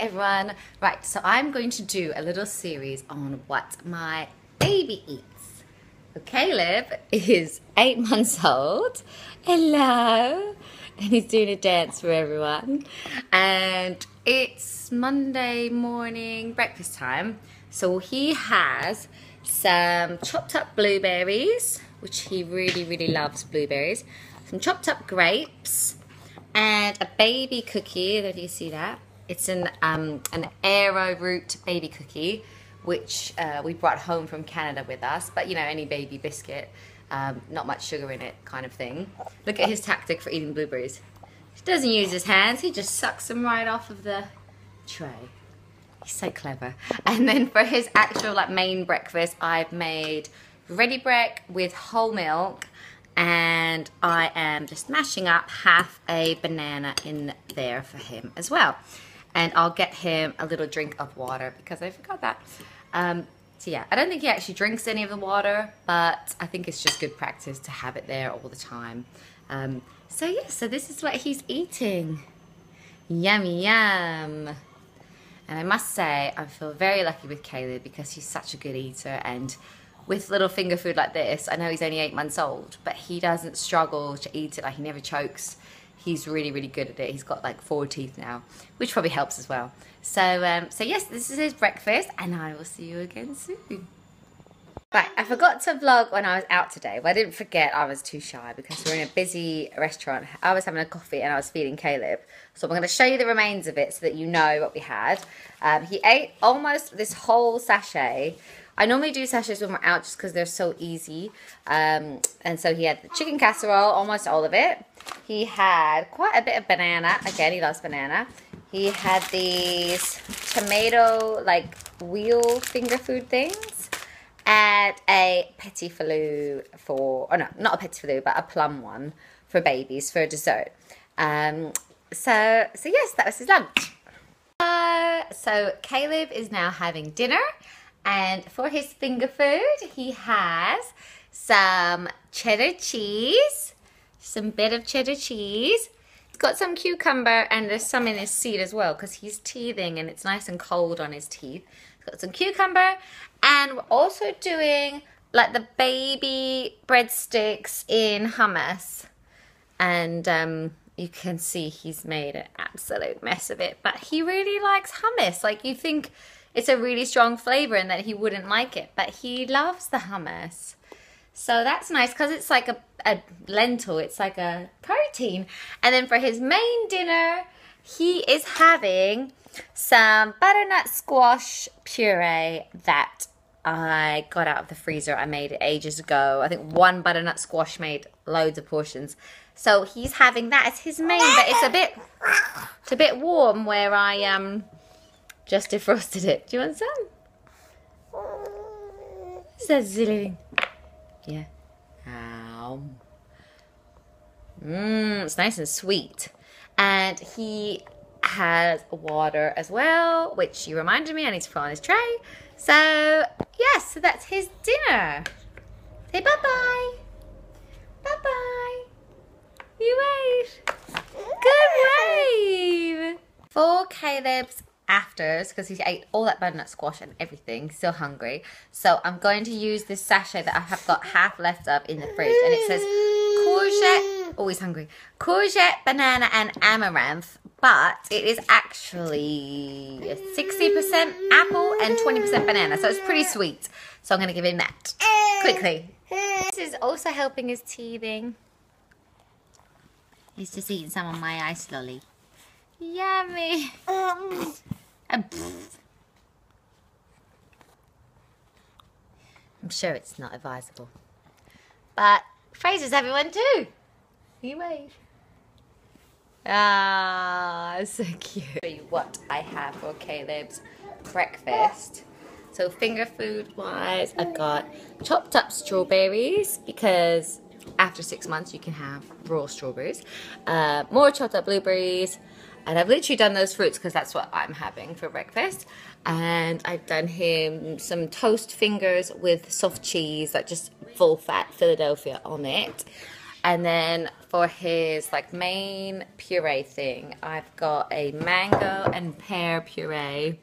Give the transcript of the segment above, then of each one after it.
everyone. Right, so I'm going to do a little series on what my baby eats. So Caleb is 8 months old. Hello. And he's doing a dance for everyone. And it's Monday morning breakfast time. So he has some chopped up blueberries, which he really loves blueberries. Some chopped up grapes and a baby cookie. Do you see that? It's an arrowroot baby cookie, which we brought home from Canada with us. But you know, any baby biscuit, not much sugar in it kind of thing. Look at his tactic for eating blueberries. He doesn't use his hands, he just sucks them right off of the tray. He's so clever. And then for his actual main breakfast, I've made ready bread with whole milk, and I am just mashing up half a banana in there for him as well. And I'll get him a little drink of water because I forgot that. So yeah, I don't think he actually drinks any of the water, but I think it's just good practice to have it there all the time. So yeah, so this is what he's eating. Yummy yum. And I must say, I feel very lucky with Caleb because he's such a good eater, and with little finger food like this, I know he's only 8 months old, but he doesn't struggle to eat it. Like, he never chokes. He's really good at it. He's got like 4 teeth now, which probably helps as well. So, so yes, this is his breakfast, and I will see you again soon. Right, I forgot to vlog when I was out today, but I didn't forget. I was too shy because we're in a busy restaurant. I was having a coffee and I was feeding Caleb. So I'm going to show you the remains of it so that you know what we had. He ate almost this whole sachet. I normally do sachets when we're out just because they're so easy. And so he had the chicken casserole, almost all of it. He had quite a bit of banana. Again, he loves banana. He had these tomato, wheel finger food things. And a petit filou for, oh no, not a petit filou, but a plum one for babies for dessert. So yes, that was his lunch. So Caleb is now having dinner. And for his finger food, he has some cheddar cheese, some bit of cheddar cheese. He's got some cucumber, and there's some in his seed as well because he's teething and it's nice and cold on his teeth. He's got some cucumber, and we're also doing the baby breadsticks in hummus. And you can see he's made an absolute mess of it, but he really likes hummus. You think it's a really strong flavor and that he wouldn't like it, but he loves the hummus. So that's nice because it's like a lentil, it's like a protein. And then for his main dinner, he is having some butternut squash puree that I got out of the freezer. I made it ages ago. I think one butternut squash made loads of portions. So he's having that as his main, but it's a bit warm where I just defrosted it. Do you want some? Is that silly? Yeah. Ow. It's nice and sweet. And he has water as well, which you reminded me I need to put on his tray. So, yes, so that's his dinner. Say bye-bye. Bye-bye. You wave. Good wave. For Caleb's afters, because he ate all that butternut squash and everything, still hungry. So I'm going to use this sachet that I have got half left of in the fridge, and it says courgette, always hungry, courgette, banana and amaranth, but it is actually 60% apple and 20% banana, so it's pretty sweet. So I'm going to give him that quickly. This is also helping his teething. He's just eating some of my ice lolly. Yummy. I'm sure it's not advisable, but Fraser's having one too. You wave. Ah, so cute. Show you what I have for Caleb's breakfast. So finger food wise, I've got chopped up strawberries because after 6 months you can have raw strawberries. More chopped up blueberries. And I've literally done those fruits because that's what I'm having for breakfast. And I've done him some toast fingers with soft cheese, just full fat Philadelphia on it. And then for his like main puree thing, I've got a mango and pear puree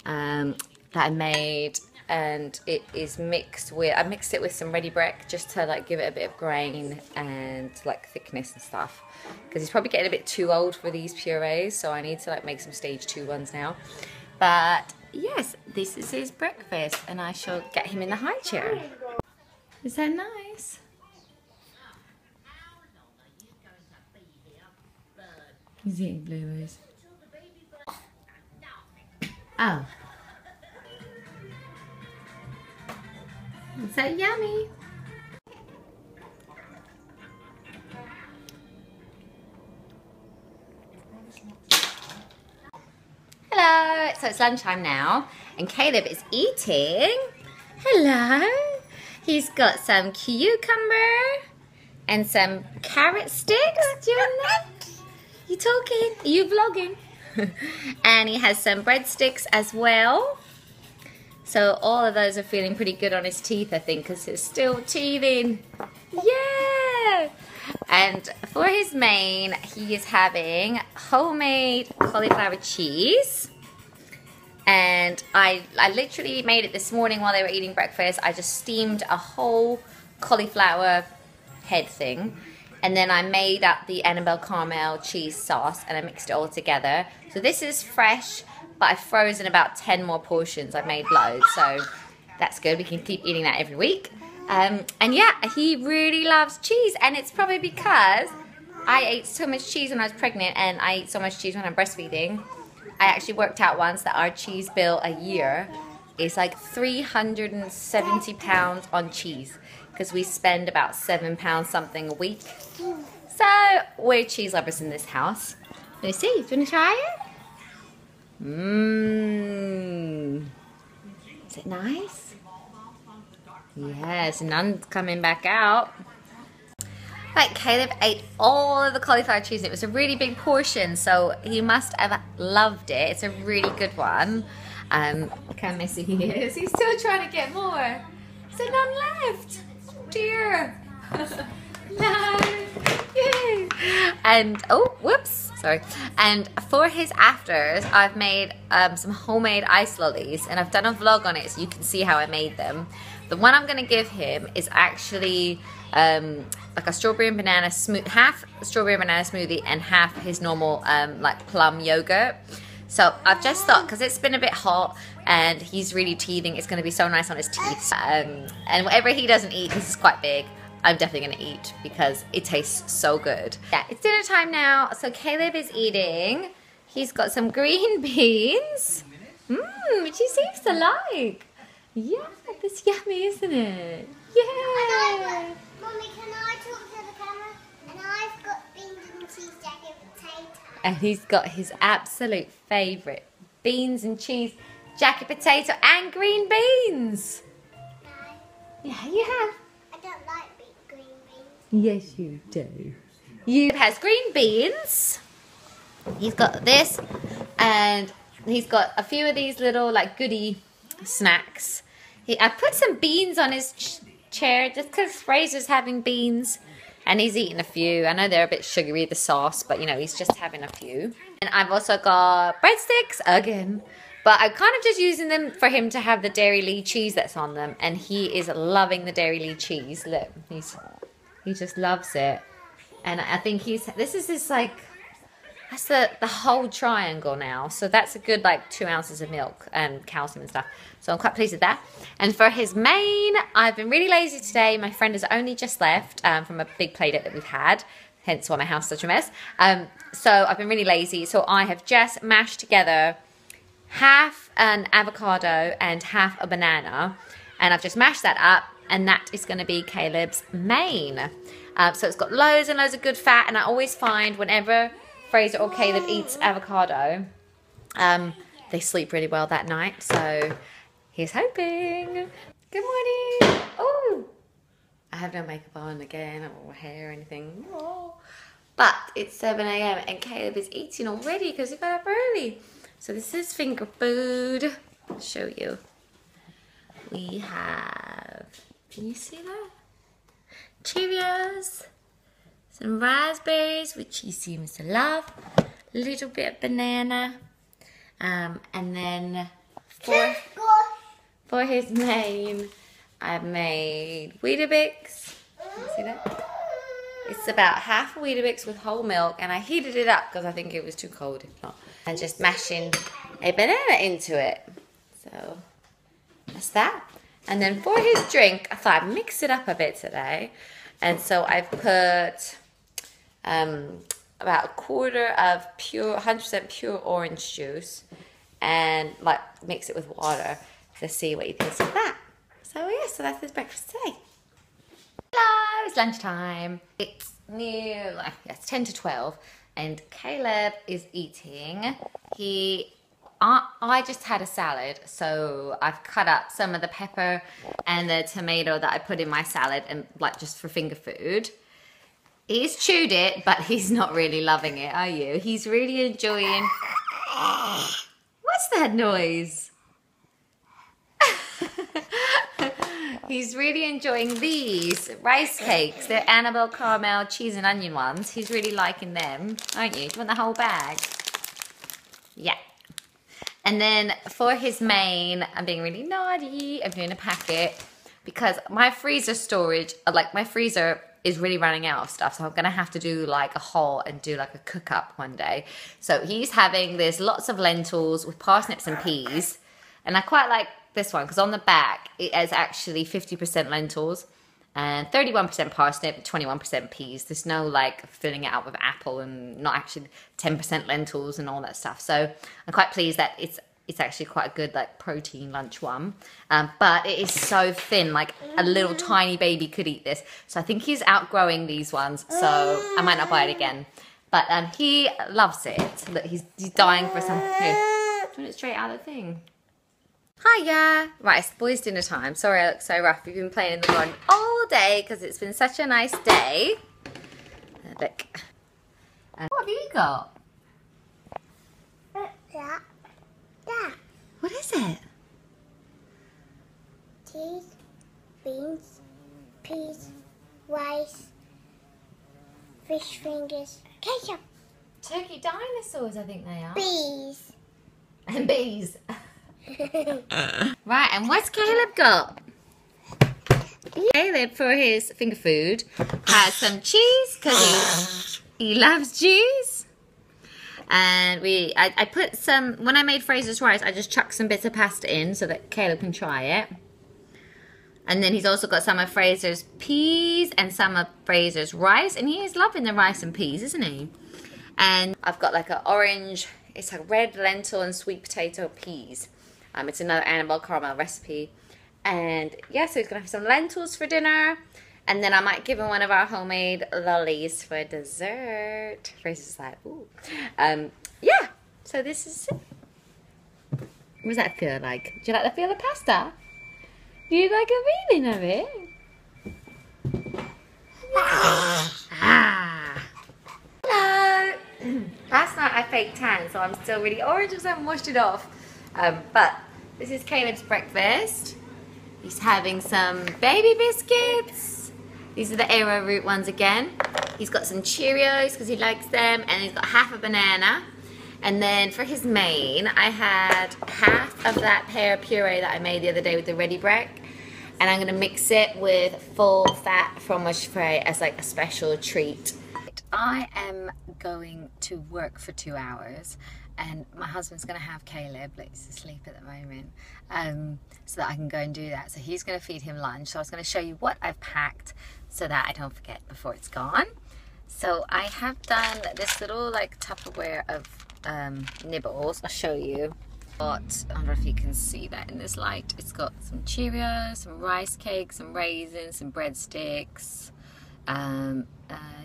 that I made, and it is mixed with, I mixed it with some ready break just to like give it a bit of grain and like thickness and stuff, because he's probably getting a bit too old for these purees, so I need to like make some stage 2 ones now. But yes, this is his breakfast, and I shall get him in the high chair. Is that nice? He's eating blueberries. Oh. Is that yummy? Hello, so it's lunchtime now, and Caleb is eating. Hello. He's got some cucumber and some carrot sticks. Do you want that? You talking? Are you vlogging? And he has some breadsticks as well. So all of those are feeling pretty good on his teeth, I think, because he's still teething. Yeah! And for his main, he is having homemade cauliflower cheese. And I literally made it this morning while they were eating breakfast. I just steamed a whole cauliflower head thing. And then I made up the Annabelle caramel cheese sauce, and I mixed it all together. So this is fresh, but I've frozen about 10 more portions. I've made loads, so that's good. We can keep eating that every week. And yeah, he really loves cheese, and it's probably because I ate so much cheese when I was pregnant, and I eat so much cheese when I'm breastfeeding. I actually worked out once that our cheese bill a year is like 370 pounds on cheese, because we spend about £7 something a week. So we're cheese lovers in this house. Let me see, do you want to try it? Mmm. Is it nice? Yes, none's coming back out. Right, Caleb ate all of the cauliflower cheese. It was a really big portion, so he must have loved it. It's a really good one. Look how messy he is. He's still trying to get more. So none left. Dear. No. Yay. And, oh, whoops. Sorry. And for his afters, I've made some homemade ice lollies, and I've done a vlog on it so you can see how I made them. The one I'm going to give him is actually like a strawberry and banana smoothie, half strawberry and banana smoothie and half his normal like plum yogurt. So I've just thought, because it's been a bit hot and he's really teething, it's going to be so nice on his teeth. And whatever he doesn't eat, this is quite big, I'm definitely going to eat because it tastes so good. Yeah, it's dinner time now, so Caleb is eating. He's got some green beans, which he seems to like. Yeah, it's yummy, isn't it? Yeah. Mommy, can I talk to the camera? And I've got beans and cheese, jacket, potato. And he's got his absolute favourite, beans and cheese, jacket potato and green beans. No. Yeah, you have. I don't like green beans. Yes, you do. You has green beans. He's got this, and he's got a few of these little like goodie snacks. I put some beans on his chair just because Fraser's having beans, and he's eating a few. I know they're a bit sugary, the sauce, but you know, he's just having a few. And I've also got breadsticks again, but I'm kind of just using them for him to have the Dairy Lee cheese that's on them, and he is loving the Dairy Lee cheese. Look, he just loves it. And I think this is his like, that's the whole triangle now. So that's a good like 2 ounces of milk and calcium and stuff. So I'm quite pleased with that. And for his main, I've been really lazy today. My friend has only just left from a big play date that we've had. Hence why my house is such a mess. So I've been really lazy. So I have just mashed together half an avocado and half a banana. And I've just mashed that up. And that is going to be Caleb's main. So it's got loads and loads of good fat. And I always find whenever Fraser or Caleb eats avocado, they sleep really well that night. So here's hoping. Good morning. Oh, I have no makeup on again, or hair or anything. Oh. But it's 7 AM and Caleb is eating already because he got up early. So this is finger food. I'll show you. We have, can you see that? Cheerios, some raspberries, which he seems to love, a little bit of banana, and then for his main, I've made Weetabix. See that? It's about half a Weetabix with whole milk, and I heated it up because I think it was too cold, if not. And just mashing a banana into it. So that's that. And then for his drink, I thought I'd mix it up a bit today. And so I've put about a quarter of pure, 100% pure orange juice, and like mix it with water to see what he thinks of that. So yeah, so that's his breakfast today. Hello, it's lunchtime. It's near, it's 10 to 12, and Caleb is eating. I just had a salad, so I've cut up some of the pepper and the tomato that I put in my salad, and like just for finger food. He's chewed it, but he's not really loving it, are you? He's really enjoying... What's that noise? He's really enjoying these rice cakes. They're Annabelle caramel, cheese and onion ones. He's really liking them, aren't you? Do you want the whole bag? Yeah. And then for his main, I'm being really naughty. I'm doing a packet because my freezer storage, like my freezer is really running out of stuff. So I'm going to have to do like a haul and do like a cook up one day. So he's having, there's lots of lentils with parsnips and peas. And I quite like this one because on the back, it is actually 50% lentils and 31% parsnip, 21% peas. There's no like filling it out with apple and not actually 10% lentils and all that stuff. So I'm quite pleased that it's actually quite a good like protein lunch one. But it is so thin, like a little tiny baby could eat this. So I think he's outgrowing these ones. So I might not buy it again. But he loves it. Look, he's dying for some. Here, doing it straight out of the thing. Hiya! Right, it's boys' dinner time. Sorry I look so rough. We've been playing in the garden all day because it's been such a nice day. Look. What have you got? That. What is it? Cheese, beans, peas, rice, fish fingers, ketchup. Turkey dinosaurs, I think they are. Bees. And bees. Right, and what's Caleb got? Caleb, for his finger food, has some cheese because he loves cheese. And I put some, when I made Fraser's rice, I just chucked some bits of pasta in so that Caleb can try it. And then he's also got some of Fraser's peas and some of Fraser's rice. And he is loving the rice and peas, isn't he? And I've got like an orange, it's like red lentil and sweet potato peas. It's another Annabelle caramel recipe. And yeah, so he's going to have some lentils for dinner. And then I might give him one of our homemade lollies for dessert. Fraser's like, ooh. Yeah, so this is it. What does that feel like? Do you like the feel of pasta? Do you like a feeling of it? Hello. Last night I faked tan, so I'm still really orange because I haven't washed it off. But this is Caleb's breakfast. He's having some baby biscuits. These are the arrowroot ones again. He's got some Cheerios because he likes them, and he's got half a banana. And then for his main, I had half of that pear puree that I made the other day with the ready bread. And I'm gonna mix it with full fat fromage frais as like a special treat. I am going to work for 2 hours, and my husband's going to have Caleb, like he's asleep at the moment, so that I can go and do that. So he's going to feed him lunch. So I was going to show you what I've packed so that I don't forget before it's gone. So I have done this little like Tupperware of nibbles. I'll show you. I don't know if you can see that in this light. It's got some Cheerios, some rice cakes, some raisins, some breadsticks.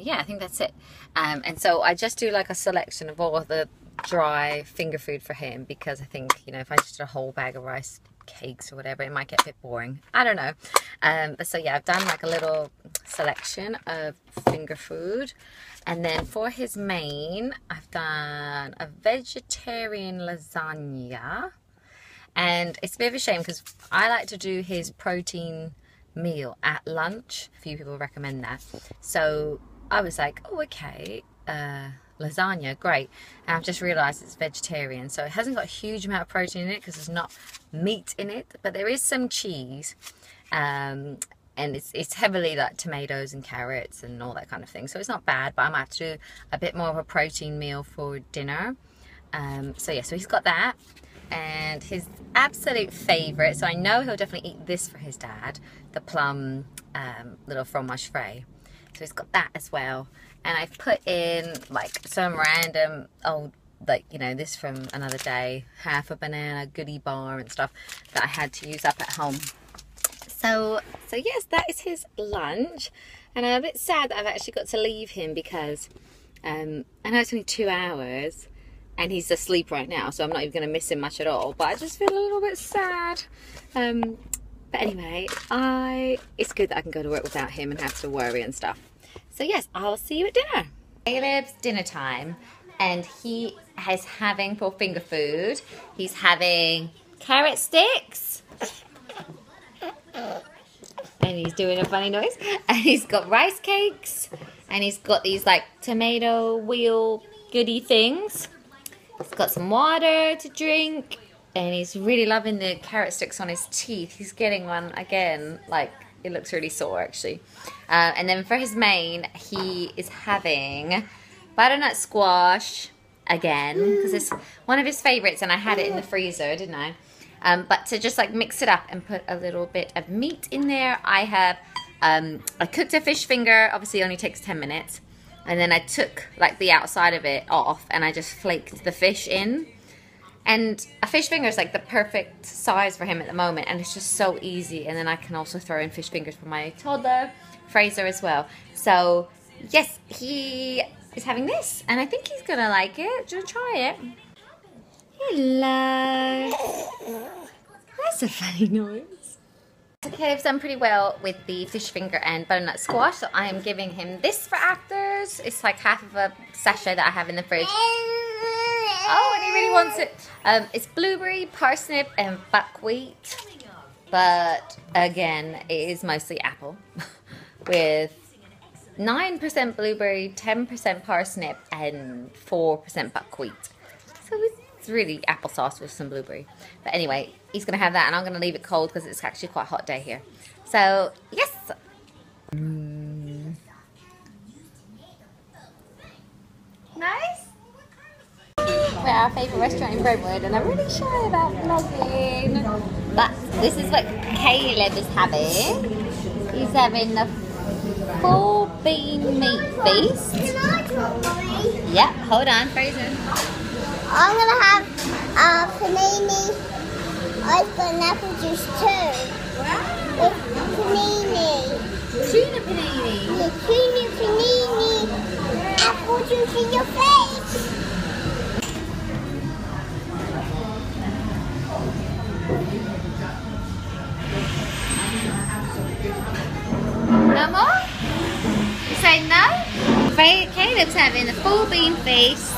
Yeah, I think that's it. And so I just do like a selection of all of the dry finger food for him, because I think, you know, if I just did a whole bag of rice cakes or whatever, it might get a bit boring. I don't know. So yeah, I've done like a little selection of finger food. And then for his main, I've done a vegetarian lasagna. And it's a bit of a shame because I like to do his protein meal at lunch. A few people recommend that. So I was like, oh, okay, lasagna, great. And I've just realised it's vegetarian, so it hasn't got a huge amount of protein in it because there's not meat in it, but there is some cheese. And it's heavily like tomatoes and carrots and all that kind of thing, so it's not bad, but I might have to do a bit more of a protein meal for dinner. So yeah, so he's got that, and his absolute favourite, so I know he'll definitely eat this for his dad, the plum little fromage frais. So he's got that as well, and I've put in like some random old, like, you know, this from another day, half a banana goodie bar and stuff that I had to use up at home. So yes, that is his lunch, and I'm a bit sad that I've actually got to leave him because I know it's only 2 hours and he's asleep right now, so I'm not even going to miss him much at all, but I just feel a little bit sad. But anyway, it's good that I can go to work without him and have to worry and stuff. So yes, I'll see you at dinner. Caleb's dinner time, and he is having, for finger food, he's having carrot sticks. And he's doing a funny noise, and he's got rice cakes, and he's got these like tomato wheel goodie things. He's got some water to drink, and he's really loving the carrot sticks on his teeth. He's getting one again, like it looks really sore actually. And then for his main, he is having butternut squash again, because it's one of his favorites, and I had it in the freezer, didn't I? But to just like mix it up and put a little bit of meat in there, I have I cooked a fish finger. Obviously it only takes 10 minutes, and then I took like the outside of it off and I just flaked the fish in. And a fish finger is like the perfect size for him at the moment, and it's just so easy. And then I can also throw in fish fingers for my toddler Fraser as well. So yes, he is having this, and I think he's gonna like it. Just try it. Hello. That's a funny noise. So Caleb's done pretty well with the fish finger and butternut squash, so I am giving him this for afters. It's like half of a sachet that I have in the fridge. Oh, and he really wants it. It's blueberry, parsnip, and buckwheat. But again, it is mostly apple with 9% blueberry, 10% parsnip, and 4% buckwheat. So it's really applesauce with some blueberry. But anyway, he's going to have that, and I'm going to leave it cold because it's actually quite a hot day here. So, yes. Nice. We're our favourite restaurant in Brentwood, and I'm really shy about vlogging. But this is what Caleb is having. He's having the full bean meat feast. Can I talk, Mommy? Yep, hold on, Fraser. I'm gonna have panini. I've got an apple juice too. With panini. Tuna panini. The tuna panini. Apple juice in your face. No more? You say no? Caleb's having the full bean feast,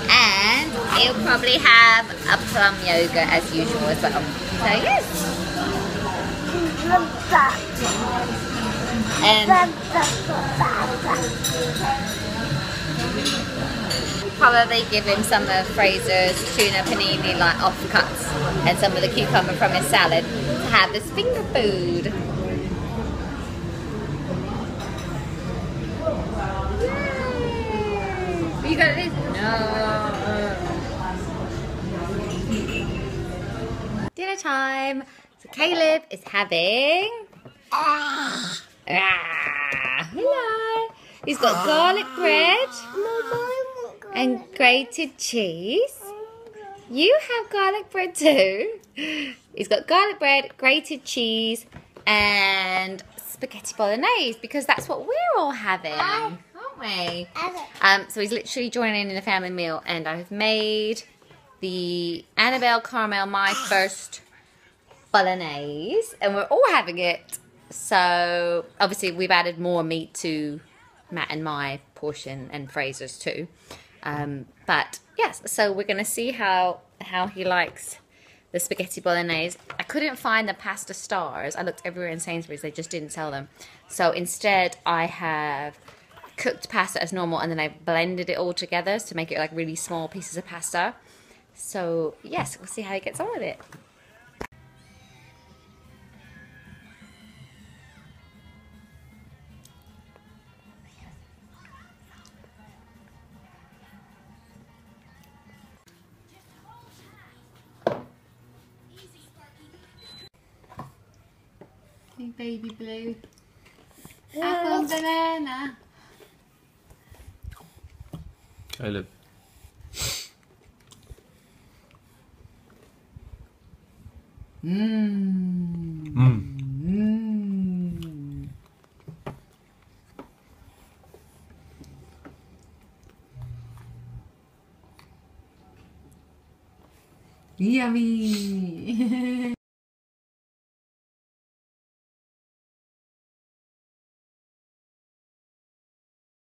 and he'll probably have a plum yogurt as usual as well. So yes. And probably give him some of Fraser's tuna panini like offcuts and some of the cucumber from his salad to have as finger food. Yay! You got this? No. Dinner time. So Caleb is having hello. He's got garlic bread and grated cheese. You have garlic bread too. He's got garlic bread, grated cheese, and spaghetti bolognese, because that's what we're all having, aren't we? So he's literally joining in the family meal, and I've made the Annabelle Caramel my first bolognese, and we're all having it. So obviously we've added more meat to Matt and my portion, and Fraser's too. But yes, so we're going to see how he likes the spaghetti bolognese. I couldn't find the pasta stars. I looked everywhere in Sainsbury's, they just didn't sell them. So instead I have cooked pasta as normal, and then I blended it all together to make it like really small pieces of pasta. So yes, we'll see how he gets on with it. Hey, baby blue. Apple and banana. Caleb. Yummy.